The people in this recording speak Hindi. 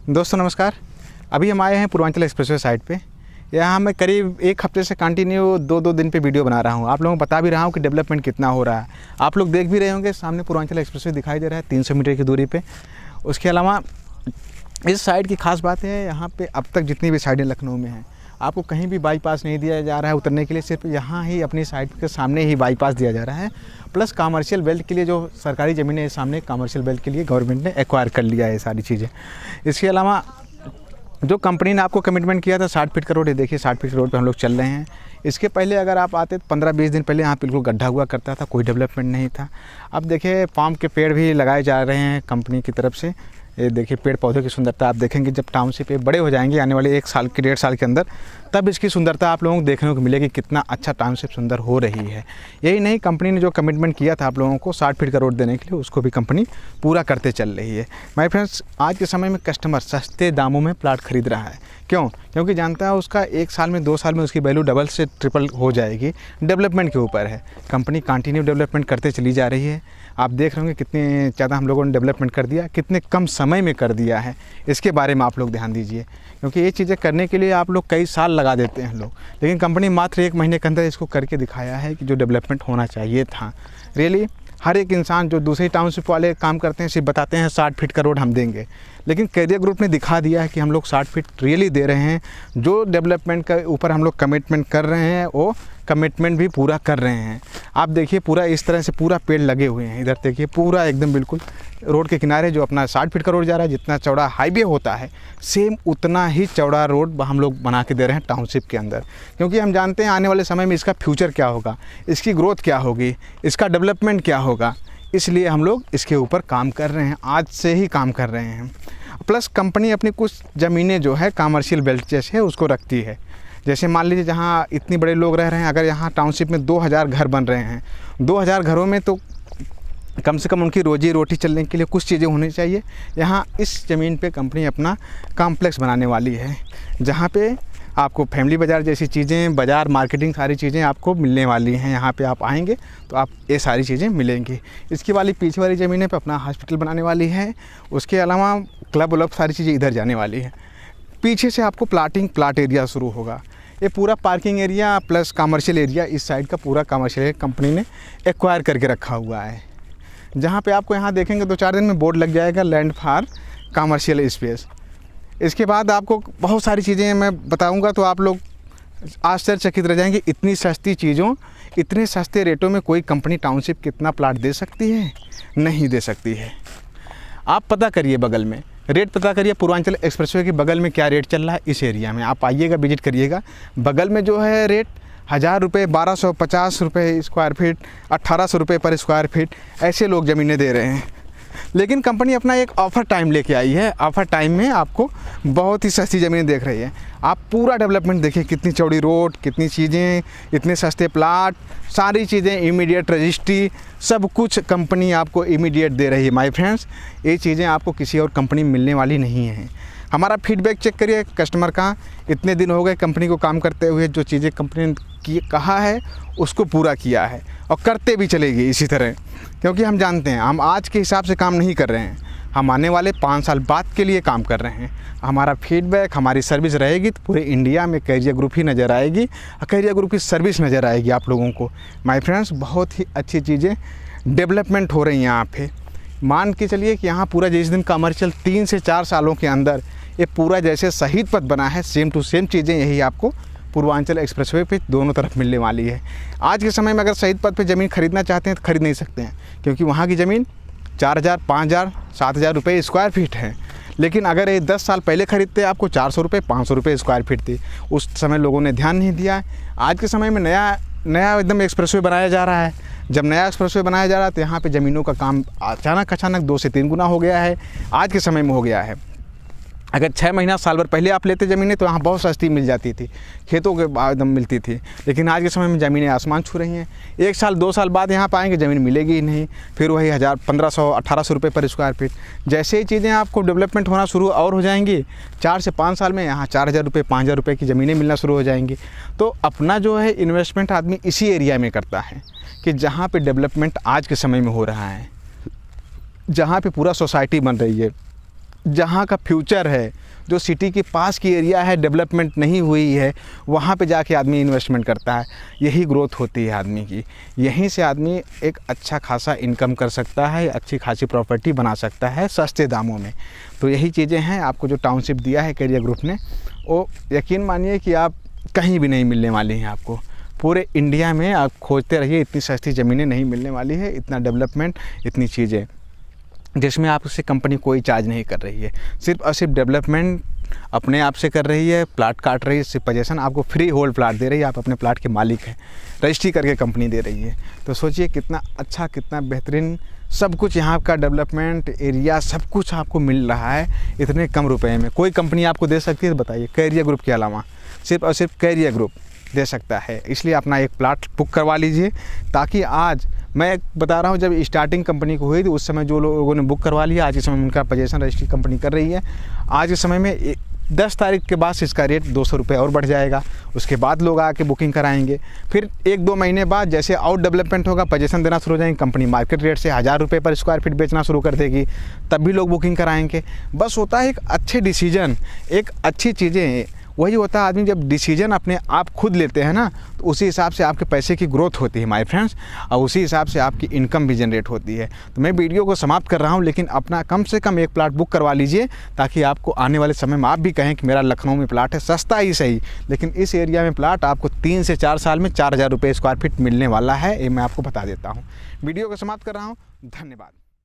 दोस्तों नमस्कार। अभी हम आए हैं पूर्वांचल एक्सप्रेसवे साइट पे। यहाँ मैं करीब एक हफ्ते से कंटिन्यू दो दिन पे वीडियो बना रहा हूँ। आप लोगों को बता भी रहा हूँ कि डेवलपमेंट कितना हो रहा है। आप लोग देख भी रहे होंगे, सामने पूर्वांचल एक्सप्रेसवे दिखाई दे रहा है 300 मीटर की दूरी पे। उसके अलावा इस साइड की खास बात है, यहाँ पे अब तक जितनी भी साइडें लखनऊ में हैं, आपको कहीं भी बाईपास नहीं दिया जा रहा है उतरने के लिए। सिर्फ यहाँ ही अपनी साइड के सामने ही बाईपास दिया जा रहा है। प्लस कमर्शियल बेल्ट के लिए जो सरकारी ज़मीनें सामने, कमर्शियल बेल्ट के लिए गवर्नमेंट ने एक्वायर कर लिया है ये सारी चीज़ें। इसके अलावा जो कंपनी ने आपको कमिटमेंट किया था 60 फीट का रोड, ये देखिए 60 फीट का रोड पे हम लोग चल रहे हैं। इसके पहले अगर आप आते तो 15-20 दिन पहले यहाँ बिल्कुल गड्ढा हुआ करता था, कोई डेवलपमेंट नहीं था। अब देखिए पाम के पेड़ भी लगाए जा रहे हैं कंपनी की तरफ से। ये देखिए पेड़ पौधों की सुंदरता आप देखेंगे जब टाउनशिप पे बड़े हो जाएंगे आने वाले 1 साल के 1.5 साल के अंदर, तब इसकी सुंदरता आप लोगों को देखने को मिलेगी कितना अच्छा टाउनशिप सुंदर हो रही है। यही नहीं, कंपनी ने जो कमिटमेंट किया था आप लोगों को 60 फीट का रोड देने के लिए, उसको भी कंपनी पूरा करते चल रही है। माय फ्रेंड्स, आज के समय में कस्टमर सस्ते दामों में प्लाट खरीद रहा है। क्यों? क्योंकि जानता है उसका 1 साल में 2 साल में उसकी वैल्यू डबल से ट्रिपल हो जाएगी। डेवलपमेंट के ऊपर है, कंपनी कंटिन्यू डेवलपमेंट करते चली जा रही है। आप देख रहे होंगे कितने ज़्यादा हम लोगों ने डेवलपमेंट कर दिया, कितने कम समय में कर दिया है। इसके बारे में आप लोग ध्यान दीजिए, क्योंकि ये चीज़ें करने के लिए आप लोग कई साल लगा देते हैं लोग, लेकिन कंपनी मात्र 1 महीने के अंदर इसको करके दिखाया है कि जो डेवलपमेंट होना चाहिए था। रियली हर एक इंसान जो दूसरी टाउनशिप वाले काम करते हैं सिर्फ बताते हैं 60 फीट का रोड हम देंगे, लेकिन कैरियर ग्रुप ने दिखा दिया है कि हम लोग 60 फीट रियली दे रहे हैं। जो डेवलपमेंट के ऊपर हम लोग कमिटमेंट कर रहे हैं वो कमिटमेंट भी पूरा कर रहे हैं। आप देखिए पूरा इस तरह से पूरा पेड़ लगे हुए हैं। इधर देखिए पूरा एकदम बिल्कुल रोड के किनारे जो अपना 60 फीट का रोड जा रहा है, जितना चौड़ा हाईवे होता है सेम उतना ही चौड़ा रोड हम लोग बना के दे रहे हैं टाउनशिप के अंदर। क्योंकि हम जानते हैं आने वाले समय में इसका फ्यूचर क्या होगा, इसकी ग्रोथ क्या होगी, इसका डेवलपमेंट क्या होगा, इसलिए हम लोग इसके ऊपर काम कर रहे हैं, आज से ही काम कर रहे हैं। प्लस कंपनी अपनी कुछ ज़मीनें जो है कमर्शियल बेल्ट जैसे उसको रखती है। जैसे मान लीजिए जहाँ इतने बड़े लोग रह रहे हैं, अगर यहाँ टाउनशिप में 2000 घर बन रहे हैं, 2000 घरों में तो कम से कम उनकी रोजी रोटी चलने के लिए कुछ चीज़ें होनी चाहिए। यहाँ इस ज़मीन पे कंपनी अपना कॉम्प्लेक्स बनाने वाली है, जहाँ पे आपको फैमिली बाज़ार जैसी चीज़ें, बाज़ार मार्केटिंग सारी चीज़ें आपको मिलने वाली हैं। यहाँ पे आप आएंगे तो आप ये सारी चीज़ें मिलेंगी। इसकी वाली पीछे वाली ज़मीनें पे अपना हॉस्पिटल बनाने वाली है। उसके अलावा क्लब व्लब सारी चीज़ें इधर जाने वाली है। पीछे से आपको प्लाट एरिया शुरू होगा। ये पूरा parking area plus commercial area, इस साइड का पूरा कमर्शियल एरिया कंपनी ने एक्वायर करके रखा हुआ है, जहाँ पे आपको यहाँ देखेंगे 2-4 दिन में बोर्ड लग जाएगा लैंड फॉर कमर्शियल स्पेस। इसके बाद आपको बहुत सारी चीज़ें मैं बताऊंगा तो आप लोग आश्चर्यचकित रह जाएंगे। इतनी सस्ती चीज़ों, इतने सस्ते रेटों में कोई कंपनी टाउनशिप कितना प्लाट दे सकती है? नहीं दे सकती है। आप पता करिए, बगल में रेट पता करिए, पूर्वांचल एक्सप्रेसवे के बगल में क्या रेट चल रहा है इस एरिया में। आप आइएगा, विजिट करिएगा। बगल में जो है रेट 1000 रुपये, 1250 रुपये स्क्वायर फीट, 1800 रुपये पर स्क्वायर फीट, ऐसे लोग ज़मीनें दे रहे हैं। लेकिन कंपनी अपना एक ऑफ़र टाइम लेके आई है। ऑफ़र टाइम में आपको बहुत ही सस्ती ज़मीनें देख रही है। आप पूरा डेवलपमेंट देखिए, कितनी चौड़ी रोड, कितनी चीज़ें, इतने सस्ते प्लाट, सारी चीज़ें इमीडिएट रजिस्ट्री, सब कुछ कंपनी आपको इमीडिएट दे रही है। माय फ्रेंड्स, ये चीज़ें आपको किसी और कंपनी में मिलने वाली नहीं हैं। हमारा फीडबैक चेक करिए कस्टमर का। इतने दिन हो गए कंपनी को काम करते हुए, जो चीज़ें कंपनी ने कहा है उसको पूरा किया है और करते भी चलेगी इसी तरह। क्योंकि हम जानते हैं हम आज के हिसाब से काम नहीं कर रहे हैं, हम आने वाले 5 साल बाद के लिए काम कर रहे हैं। हमारा फीडबैक, हमारी सर्विस रहेगी तो पूरे इंडिया में कैरियर ग्रुप ही नज़र आएगी और कैरियर ग्रुप की सर्विस नज़र आएगी आप लोगों को। माय फ्रेंड्स, बहुत ही अच्छी चीज़ें डेवलपमेंट हो रही हैं यहाँ पे। मान के चलिए कि यहाँ पूरा जिस दिन कमर्शियल 3 से 4 सालों के अंदर ये पूरा जैसे शहीद पथ बना है, सेम टू सेम चीज़ें यही आपको पूर्वांचल एक्सप्रेसवे पे दोनों तरफ मिलने वाली है। आज के समय में अगर शहीद पथ पे ज़मीन खरीदना चाहते हैं तो खरीद नहीं सकते हैं, क्योंकि वहाँ की ज़मीन 4000, 5000, 7000 रुपये स्क्वायर फीट है। लेकिन अगर ये 10 साल पहले खरीदते आपको 400 रुपये, 500 रुपये स्क्वायर फीट थी। उस समय लोगों ने ध्यान नहीं दिया है। आज के समय में नया एकदम एक्सप्रेसवे बनाया जा रहा है। जब नया एक्सप्रेसवे बनाया जा रहा है तो यहाँ पे ज़मीनों का काम अचानक 2 से 3 गुना हो गया है, आज के समय में हो गया है। अगर 6 महीना साल भर पहले आप लेते ज़मीनें तो यहाँ बहुत सस्ती मिल जाती थी, खेतों के एकदम मिलती थी। लेकिन आज के समय में ज़मीनें आसमान छू रही हैं। 1 साल 2 साल बाद यहाँ पाएंगे ज़मीन मिलेगी ही नहीं, फिर वही 1000, 1500, 1800 रुपये पर स्क्वायर फीट। जैसे ही चीज़ें आपको डेवलपमेंट होना शुरू और हो जाएंगी, 4 से 5 साल में यहाँ 4000 रुपये, 5000 रुपये की ज़मीनें मिलना शुरू हो जाएंगी। तो अपना जो है इन्वेस्टमेंट आदमी इसी एरिया में करता है कि जहाँ पे डेवलपमेंट आज के समय में हो रहा है, जहाँ पे पूरा सोसाइटी बन रही है, जहाँ का फ्यूचर है, जो सिटी के पास की एरिया है, डेवलपमेंट नहीं हुई है, वहाँ पे जाके आदमी इन्वेस्टमेंट करता है। यही ग्रोथ होती है आदमी की। यहीं से आदमी एक अच्छा खासा इनकम कर सकता है, अच्छी खासी प्रॉपर्टी बना सकता है सस्ते दामों में। तो यही चीज़ें हैं। आपको जो टाउनशिप दिया है कैरियर ग्रुप ने, वो यकीन मानिए कि आप कहीं भी नहीं मिलने वाली हैं। आपको पूरे इंडिया में आप खोजते रहिए, इतनी सस्ती ज़मीनें नहीं मिलने वाली है, इतना डेवलपमेंट, इतनी चीज़ें जिसमें आप उससे कंपनी कोई चार्ज नहीं कर रही है। सिर्फ और सिर्फ डेवलपमेंट अपने आप से कर रही है, प्लाट काट रही है, सिर्फ पोजेसन आपको फ्री होल्ड प्लाट दे रही है, आप अपने प्लाट के मालिक हैं, रजिस्ट्री करके कंपनी दे रही है। तो सोचिए कितना अच्छा, कितना बेहतरीन सब कुछ यहाँ का डेवलपमेंट एरिया सब कुछ आपको मिल रहा है इतने कम रुपए में। कोई कंपनी आपको दे सकती है? बताइए, कैरियर ग्रुप के अलावा सिर्फ और सिर्फ कैरियर ग्रुप दे सकता है। इसलिए अपना एक प्लाट बुक करवा लीजिए, ताकि आज मैं बता रहा हूँ, जब स्टार्टिंग कंपनी को हुई थी उस समय जो लोगों ने बुक करवा लिया, आज के समय में उनका पोजेसन रजिस्ट्री कंपनी कर रही है। आज के समय में 10 तारीख के बाद इसका रेट 200 रुपये और बढ़ जाएगा। उसके बाद लोग आके बुकिंग कराएंगे। फिर 1-2 महीने बाद जैसे आउट डेवलपमेंट होगा, पोजेसन देना शुरू हो जाएंगे, कंपनी मार्केट रेट से 1000 रुपये पर स्क्वायर फीट बेचना शुरू कर देगी, तब भी लोग बुकिंग कराएंगे। बस होता है एक अच्छे डिसीजन, एक अच्छी चीज़ें, वही होता है आदमी जब डिसीजन अपने आप खुद लेते हैं ना, तो उसी हिसाब से आपके पैसे की ग्रोथ होती है माय फ्रेंड्स, और उसी हिसाब से आपकी इनकम भी जनरेट होती है। तो मैं वीडियो को समाप्त कर रहा हूं, लेकिन अपना कम से कम एक प्लाट बुक करवा लीजिए, ताकि आपको आने वाले समय में आप भी कहें कि मेरा लखनऊ में प्लाट है, सस्ता ही सही, लेकिन इस एरिया में प्लाट आपको 3 से 4 साल में 4000 रुपये स्क्वायर फीट मिलने वाला है। ये मैं आपको बता देता हूँ। वीडियो को समाप्त कर रहा हूँ। धन्यवाद।